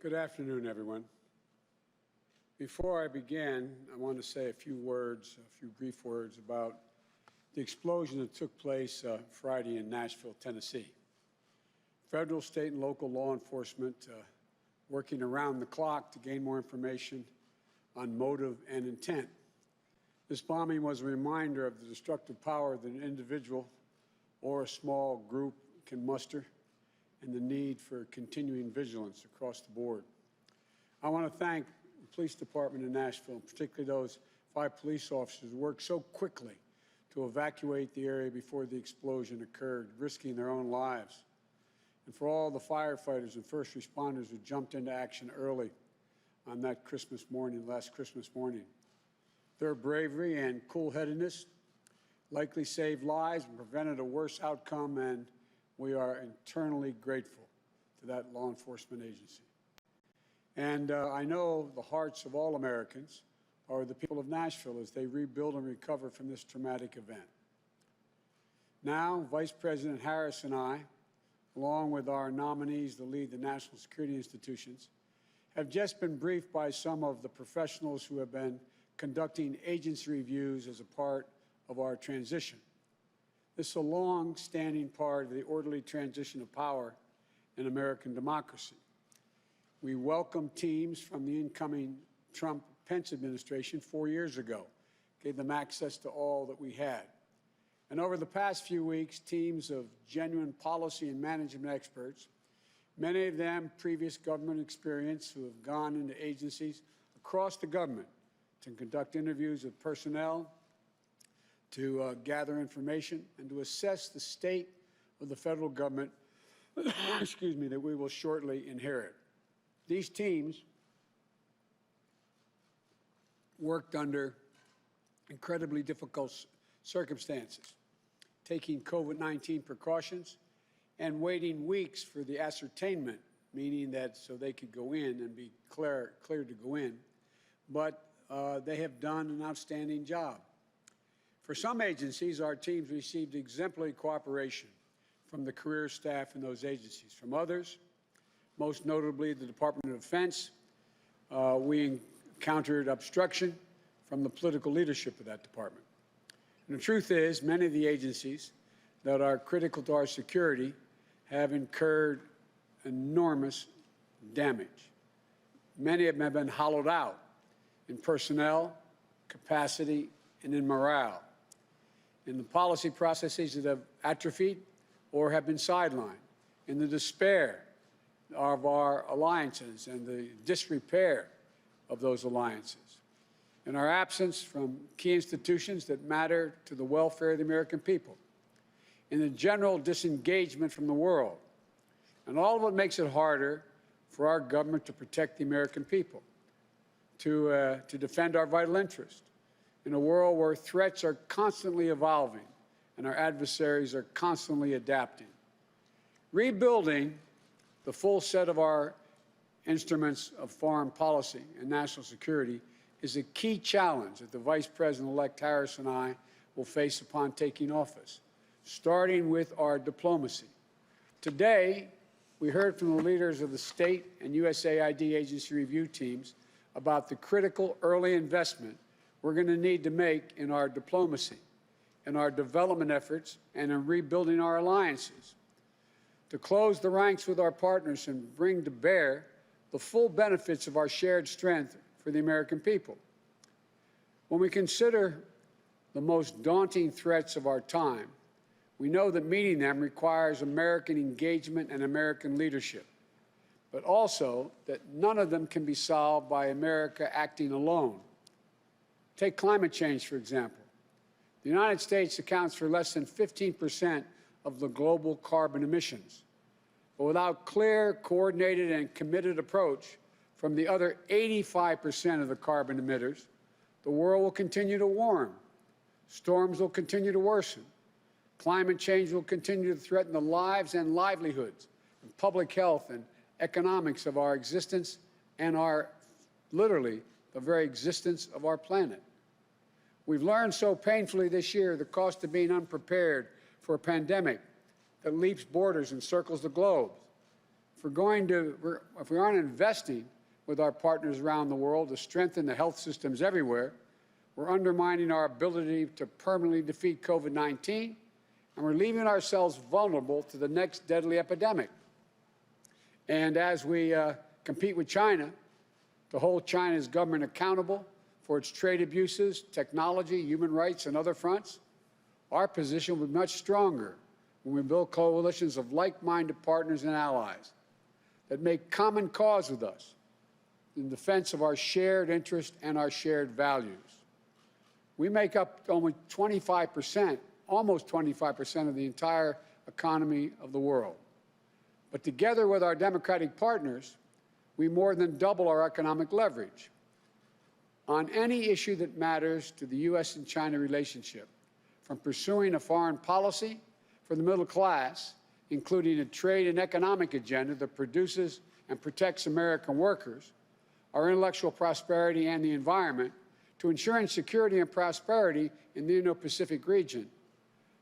Good afternoon, everyone. Before I begin, I want to say a few brief words about the explosion that took place Friday in Nashville, Tennessee. Federal, state, and local law enforcement working around the clock to gain more information on motive and intent. This bombing was a reminder of the destructive power that an individual or a small group can muster and the need for continuing vigilance across the board. I want to thank the police department in Nashville, particularly those 5 police officers who worked so quickly to evacuate the area before the explosion occurred, risking their own lives. And for all the firefighters and first responders who jumped into action early on that last Christmas morning. Their bravery and cool-headedness likely saved lives and prevented a worse outcome, and we are eternally grateful to that law enforcement agency. And I know the hearts of all Americans are the people of Nashville as they rebuild and recover from this traumatic event. Now, Vice President Harris and I, along with our nominees to lead the national security institutions, have just been briefed by some of the professionals who have been conducting agency reviews as a part of our transition. This is a long-standing part of the orderly transition of power in American democracy. We welcomed teams from the incoming Trump-Pence administration 4 years ago, gave them access to all that we had. And over the past few weeks, teams of genuine policy and management experts, many of them previous government experience, who have gone into agencies across the government to conduct interviews with personnel, to gather information, and to assess the state of the federal government excuse me, that we will shortly inherit. These teams worked under incredibly difficult circumstances, taking COVID-19 precautions and waiting weeks for the ascertainment, meaning that so they could go in and be cleared to go in. But they have done an outstanding job. For some agencies, our teams received exemplary cooperation from the career staff in those agencies. From others, most notably the Department of Defense, we encountered obstruction from the political leadership of that department. And the truth is, many of the agencies that are critical to our security have incurred enormous damage. Many of them have been hollowed out in personnel, capacity, and in morale, in the policy processes that have atrophied or have been sidelined, in the despair of our alliances and the disrepair of those alliances, in our absence from key institutions that matter to the welfare of the American people, in the general disengagement from the world. And all of it makes it harder for our government to protect the American people, to defend our vital interests, in a world where threats are constantly evolving and our adversaries are constantly adapting. Rebuilding the full set of our instruments of foreign policy and national security is a key challenge that the Vice President-elect Harris and I will face upon taking office, starting with our diplomacy. Today, we heard from the leaders of the state and USAID agency review teams about the critical early investment we're going to need to make in our diplomacy, in our development efforts, and in rebuilding our alliances, to close the ranks with our partners and bring to bear the full benefits of our shared strength for the American people. When we consider the most daunting threats of our time, we know that meeting them requires American engagement and American leadership, but also that none of them can be solved by America acting alone. Take climate change, for example. The United States accounts for less than 15% of the global carbon emissions. But without clear, coordinated, and committed approach from the other 85% of the carbon emitters, the world will continue to warm. Storms will continue to worsen. Climate change will continue to threaten the lives and livelihoods, and public health and economics of our existence and literally, the very existence of our planet. We've learned so painfully this year the cost of being unprepared for a pandemic that leaps borders and circles the globe. if we aren't investing with our partners around the world to strengthen the health systems everywhere, we're undermining our ability to permanently defeat COVID-19, and we're leaving ourselves vulnerable to the next deadly epidemic. And as we compete with China to hold China's government accountable for its trade abuses, technology, human rights, and other fronts, our position will be much stronger when we build coalitions of like-minded partners and allies that make common cause with us in defense of our shared interests and our shared values. We make up almost 25% of the entire economy of the world. But together with our democratic partners, we more than double our economic leverage. On any issue that matters to the U.S. and China relationship, from pursuing a foreign policy for the middle class, including a trade and economic agenda that produces and protects American workers, our intellectual prosperity and the environment, to ensuring security and prosperity in the Indo-Pacific region,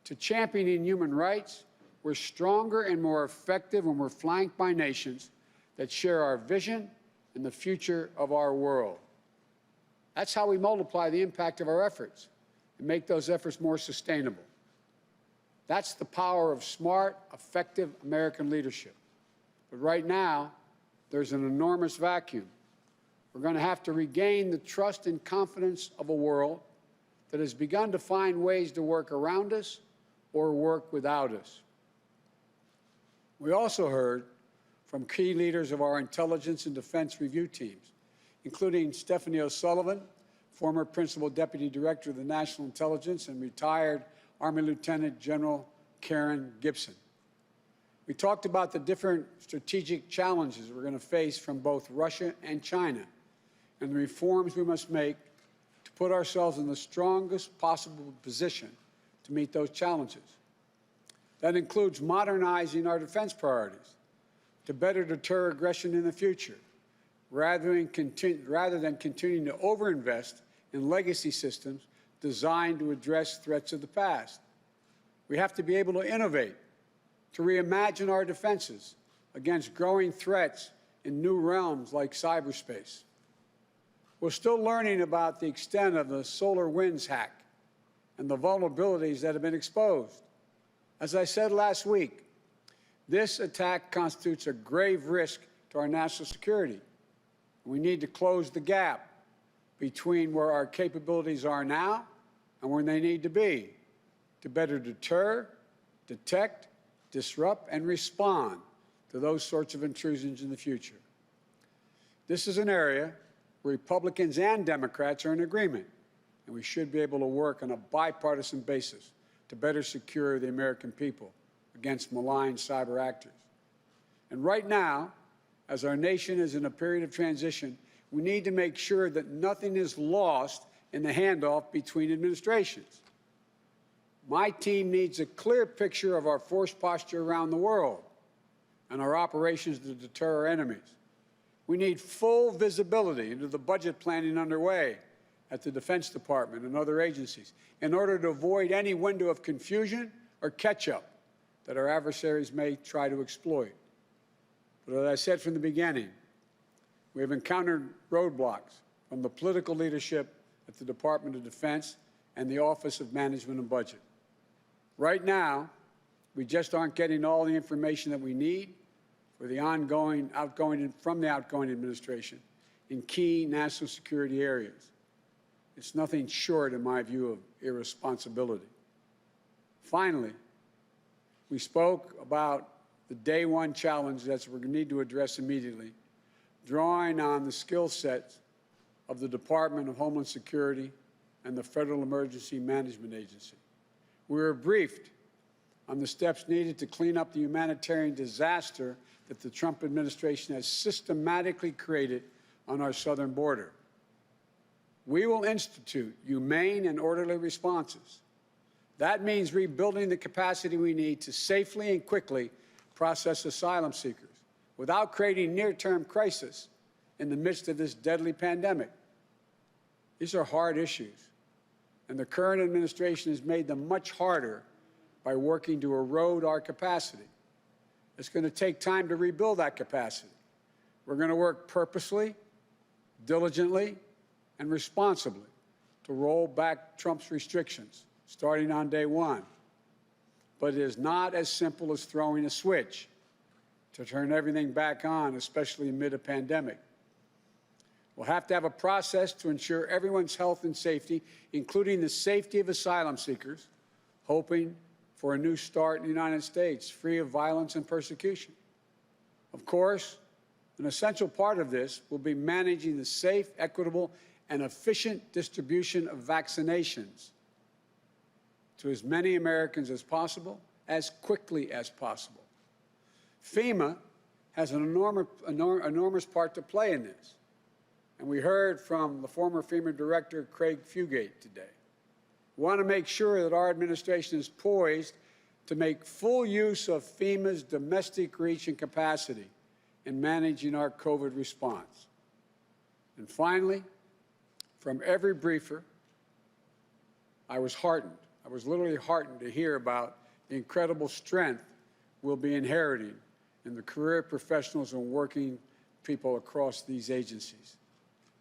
to championing human rights, we're stronger and more effective when we're flanked by nations that share our vision and the future of our world. That's how we multiply the impact of our efforts and make those efforts more sustainable. That's the power of smart, effective American leadership. But right now, there's an enormous vacuum. We're going to have to regain the trust and confidence of a world that has begun to find ways to work around us or work without us. We also heard from key leaders of our intelligence and defense review teams, including Stephanie O'Sullivan, former Principal Deputy Director of the National Intelligence, and retired Army Lieutenant General Karen Gibson. We talked about the different strategic challenges we're going to face from both Russia and China, and the reforms we must make to put ourselves in the strongest possible position to meet those challenges. That includes modernizing our defense priorities to better deter aggression in the future, rather than continuing to overinvest in legacy systems designed to address threats of the past. We have to be able to innovate, to reimagine our defenses against growing threats in new realms like cyberspace. We're still learning about the extent of the SolarWinds hack and the vulnerabilities that have been exposed. As I said last week, this attack constitutes a grave risk to our national security. We need to close the gap between where our capabilities are now and where they need to be to better deter, detect, disrupt, and respond to those sorts of intrusions in the future. This is an area where Republicans and Democrats are in agreement, and we should be able to work on a bipartisan basis to better secure the American people against malign cyber actors. And right now, as our nation is in a period of transition, we need to make sure that nothing is lost in the handoff between administrations. My team needs a clear picture of our force posture around the world and our operations to deter our enemies. We need full visibility into the budget planning underway at the Defense Department and other agencies in order to avoid any window of confusion or catch-up that our adversaries may try to exploit. But as I said from the beginning, we have encountered roadblocks from the political leadership at the Department of Defense and the Office of Management and Budget. Right now, we just aren't getting all the information that we need for the outgoing administration in key national security areas. It's nothing short, in my view, of irresponsibility. Finally, we spoke about the day one challenge that we're going to need to address immediately, drawing on the skill sets of the Department of Homeland Security and the Federal Emergency Management Agency. We were briefed on the steps needed to clean up the humanitarian disaster that the Trump administration has systematically created on our southern border. We will institute humane and orderly responses. That means rebuilding the capacity we need to safely and quickly process asylum seekers without creating near-term crisis in the midst of this deadly pandemic. These are hard issues, and the current administration has made them much harder by working to erode our capacity, It's going to take time to rebuild that capacity. We're going to work purposely, diligently, and responsibly to roll back Trump's restrictions, starting on day one. But it is not as simple as throwing a switch to turn everything back on, especially amid a pandemic. We'll have to have a process to ensure everyone's health and safety, including the safety of asylum seekers, hoping for a new start in the United States, free of violence and persecution. Of course, an essential part of this will be managing the safe, equitable, and efficient distribution of vaccinations to as many Americans as possible, as quickly as possible. FEMA has an enormous part to play in this, and we heard from the former FEMA director, Craig Fugate, today. We want to make sure that our administration is poised to make full use of FEMA's domestic reach and capacity in managing our COVID response. And finally, from every briefer, I was heartened. I was literally heartened to hear about the incredible strength we'll be inheriting in the career professionals and working people across these agencies.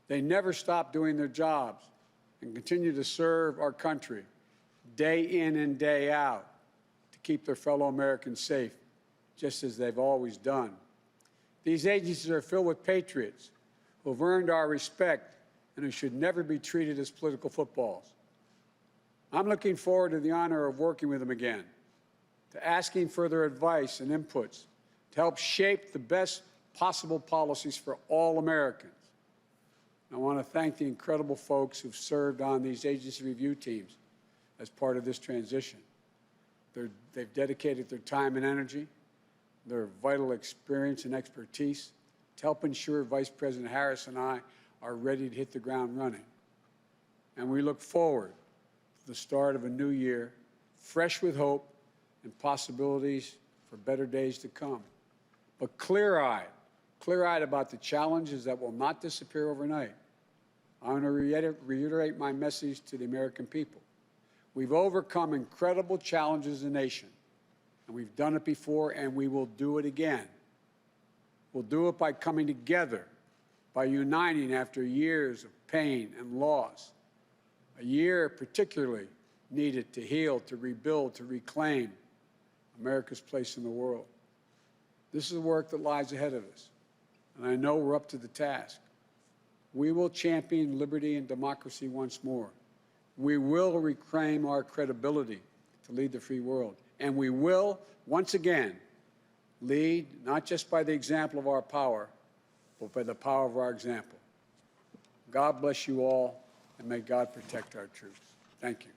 They never stop doing their jobs and continue to serve our country day in and day out to keep their fellow Americans safe, just as they've always done. These agencies are filled with patriots who have earned our respect and who should never be treated as political footballs. I'm looking forward to the honor of working with them again, to asking for their advice and inputs to help shape the best possible policies for all Americans. I want to thank the incredible folks who've served on these agency review teams as part of this transition. They've dedicated their time and energy, their vital experience and expertise to help ensure Vice President Harris and I are ready to hit the ground running. And we look forward to the start of a new year, fresh with hope and possibilities for better days to come. But clear-eyed about the challenges that will not disappear overnight. I want to reiterate my message to the American people. We've overcome incredible challenges as a nation, and we've done it before, and we will do it again. We'll do it by coming together, by uniting after years of pain and loss, a year particularly needed to heal, to rebuild, to reclaim America's place in the world. This is the work that lies ahead of us, and I know we're up to the task. We will champion liberty and democracy once more. We will reclaim our credibility to lead the free world, and we will, once again, lead not just by the example of our power, but by the power of our example. God bless you all, and may God protect our troops. Thank you.